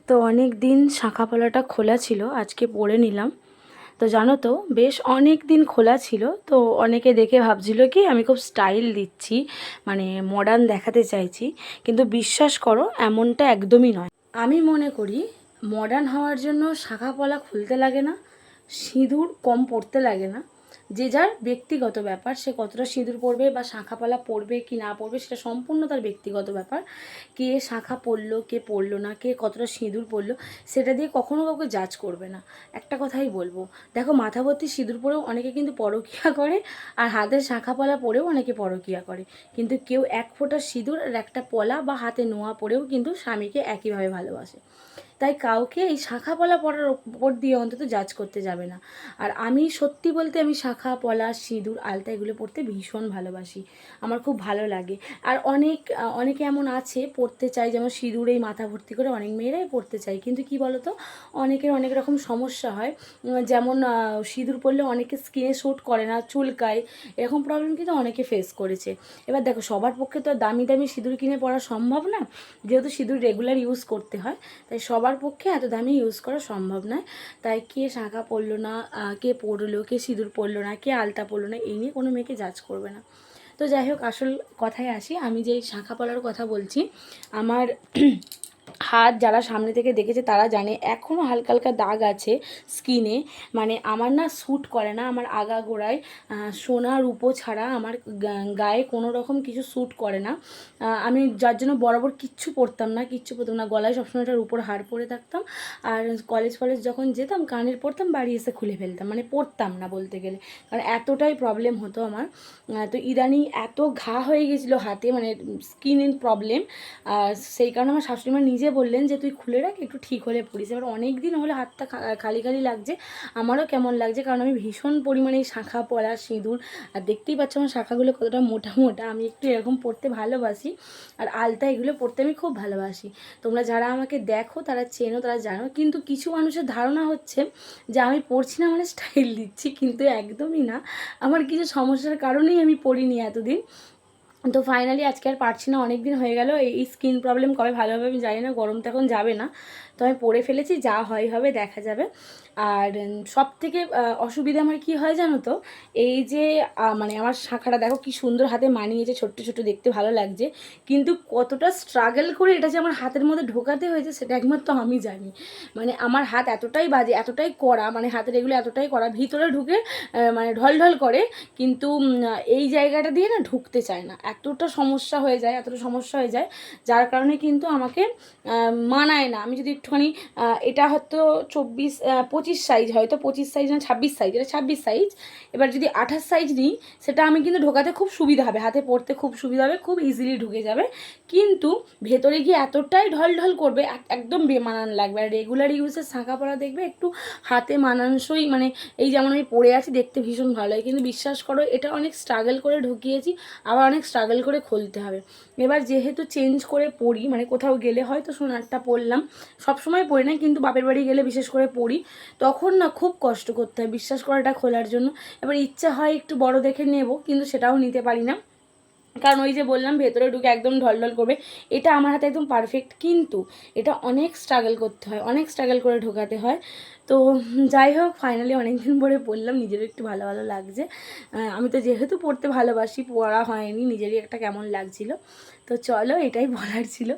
তো অনেক দিন শাঁখাপলাটা খোলা ছিল, আজকে পরে নিলাম। তো জানো তো, বেশ অনেক দিন খোলা ছিল, তো অনেকে দেখে ভাবছিল কি আমি খুব স্টাইল দিচ্ছি, মানে মডার্ন দেখাতে চাইছি। কিন্তু বিশ্বাস করো, এমনটা একদমই নয়। আমি মনে করি মডার্ন হওয়ার জন্য শাঁখাপলা খুলতে লাগে না, সিঁদুর কম পড়তে লাগে না। যে যার ব্যক্তিগত ব্যাপার, সে কতটা সিঁদুর পরবে বা শাঁখাপলা পরবে কি না পরবে সেটা সম্পূর্ণ তার ব্যক্তিগত ব্যাপার। কে শাঁখা পরলো, কে পরলো না, কে কতটা সিঁদুর পরলো, সেটা দিয়ে কখনো কাউকে জাজ করবে না। একটা কথাই বলবো, দেখো মাথা ভর্তি সিঁদুর পরেও অনেকে কিন্তু পরকীয়া করে, আর হাতের শাঁখাপলা পরেও অনেকে পরকীয়া করে। কিন্তু কেউ এক ফোঁটা সিঁদুর আর একটা পলা বা হাতে নোয়া পরেও কিন্তু স্বামীকে একইভাবে ভালোবাসে। তাই কাউকে এই শাঁখা পলা পরার ওপর দিয়ে অন্তত জাজ করতে যাবে না। আর আমি সত্যি বলতে, আমি শাঁখা পলা সিঁদুর আলতা এগুলো পরতে ভীষণ ভালোবাসি, আমার খুব ভালো লাগে। আর অনেকে এমন আছে পরতে চায়, যেমন সিঁদুর এই মাথা ভর্তি করে অনেক মেয়েরাই পরতে চায়, কিন্তু কি বলতো, অনেকের অনেক রকম সমস্যা হয়। যেমন সিঁদুর পরলে অনেকে স্কিনে শ্যুট করে না, চুলকায়, এরকম প্রবলেম কিন্তু অনেকে ফেস করেছে। এবার দেখো, সবার পক্ষে তো দামি দামি সিঁদুর কিনে পরা সম্ভব না, যেহেতু সিঁদুর রেগুলার ইউজ করতে হয়, তাই সবার পক্ষে এত দামি ইউজ করা সম্ভব নয়। তাই কে শাঁখা পরলো না, কে পরলো, কে সিঁদুর পরলো না, কে আলতা পরলো না, এই নিয়ে কোনো মেয়েকে জাজ করবে না। তো যাই হোক, আসল কথায় আসি, আমি যে শাঁখা পলার কথা বলছি, আমার হাত যারা সামনে থেকে দেখেছে তারা জানে এখনও হালকা হালকা দাগ আছে স্কিনে। মানে আমার না শ্যুট করে না, আমার আগাগোড়ায় সোনা রূপো ছাড়া আমার গায়ে কোনো রকম কিছু শ্যুট করে না। আমি যার জন্য বরাবর কিচ্ছু পরতাম না, গলায় সবসময় একটা রূপোর হার পরে থাকতাম। আর কলেজ যখন যেতাম কানের পরতাম, বাড়ি এসে খুলে ফেলতাম, মানে পরতাম না বলতে গেলে, কারণ এতটাই প্রবলেম হতো আমার। তো ইদানিং এত ঘা হয়ে গেছিলো হাতে, মানে স্কিন প্রবলেম। সেই কারণে আমার শাশুড়ি মা নিজে বললেন যে তুই খুলে রাখ, একটু ঠিক হলে পড়িস। এবার অনেক দিন হলে হাতটা খালি খালি লাগছে, আমারও কেমন লাগছে, কারণ আমি ভীষণ পরিমাণে শাঁখা পলা সিঁদুর, আর দেখতেই পাচ্ছ আমার শাঁখাগুলো কতটা মোটা মোটা, আমি একটু এরকম পরতে ভালোবাসি। আর আলতা এগুলো পরতে আমি খুব ভালোবাসি। তোমরা যারা আমাকে দেখো তারা চেনো, তারা জানো। কিন্তু কিছু মানুষের ধারণা হচ্ছে যে আমি পরছি না মানে স্টাইল দিচ্ছি, কিন্তু একদমই না। আমার কিছু সমস্যার কারণেই আমি পরিনি এতদিন। তো ফাইনালি আজকে আর পারছি না, অনেক দিন হয়ে গেল। এই স্কিন প্রবলেম কবে ভালো হবে আমি জানি না, গরম তো এখন যাবে না, তো আমি পরে ফেলেছি, যা হয় হবে দেখা যাবে। আর সব থেকে অসুবিধা আমার কী হয় জানো তো, এই যে মানে আমার শাঁখাটা দেখো কি সুন্দর হাতে মানিয়েছে, ছোট্ট ছোট্ট দেখতে ভালো লাগছে, কিন্তু কতটা স্ট্রাগল করে এটা যে আমার হাতের মধ্যে ঢোকাতে হয়েছে সেটা একমাত্র আমি জানি। মানে আমার হাত এতটাই বাজে, এতটাই কড়া, মানে হাতের এগুলো এতটাই কড়া, ভিতরে ঢুকে মানে ঢল ঢল করে, কিন্তু এই জায়গাটা দিয়ে না ঢুকতে চায় না, এতটা সমস্যা হয়ে যায়, যার কারণে কিন্তু আমাকে মানায় না। আমি যদি একটুখানি এটা হয়তো 25 সাইজ, হয়তো 25 সাইজ না 26 সাইজ, এটা 26 সাইজ, এবার যদি 28 সাইজ নিই সেটা আমি কিন্তু ঢোকাতে খুব সুবিধা হবে, হাতে পরতে খুব সুবিধা হবে, খুব ইজিলি ঢুকে যাবে। কিন্তু ভেতরে গিয়ে এতটাই ঢল ঢল করবে, একদম বেমানান লাগবে। আর রেগুলার ইউজের শাঁখা পরা দেখবে একটু হাতে মানানসই, মানে এই যেমন আমি পরে আছি দেখতে ভীষণ ভালো হয়, কিন্তু বিশ্বাস করো এটা অনেক স্ট্রাগল করে ঢুকিয়েছি, আবার অনেক স্ট্রাগল করে খুলতে হবে। এবার যেহেতু চেঞ্জ করে পরি, মানে কোথাও গেলে হয়তো সোনারটা পরলাম, সবসময় পরি না কিন্তু বাপের বাড়ি গেলে বিশেষ করে পরি, তখন না খুব কষ্ট করতে হয় বিশ্বাস করে এটা খোলার জন্য। এবার ইচ্ছা হয় একটু বড় দেখে নেব, কিন্তু সেটাও নিতে পারি না, কারণ ওই যে বললাম ভেতরে ঢুকে একদম ঢলঢল করবে। এটা আমার হাতে একদম পারফেক্ট, কিন্তু এটা অনেক স্ট্রাগল করতে হয়, অনেক স্ট্রাগল করে ঢোকাতে হয়। তো যাই হোক, ফাইনালি অনেকদিন পরে পরলাম, নিজেরও একটু ভালো ভালো লাগছে। আমি তো যেহেতু পড়তে ভালোবাসি, পড়া হয়নি, নিজেরই একটা কেমন লাগছিল। তো চলো, এটাই বলার ছিল।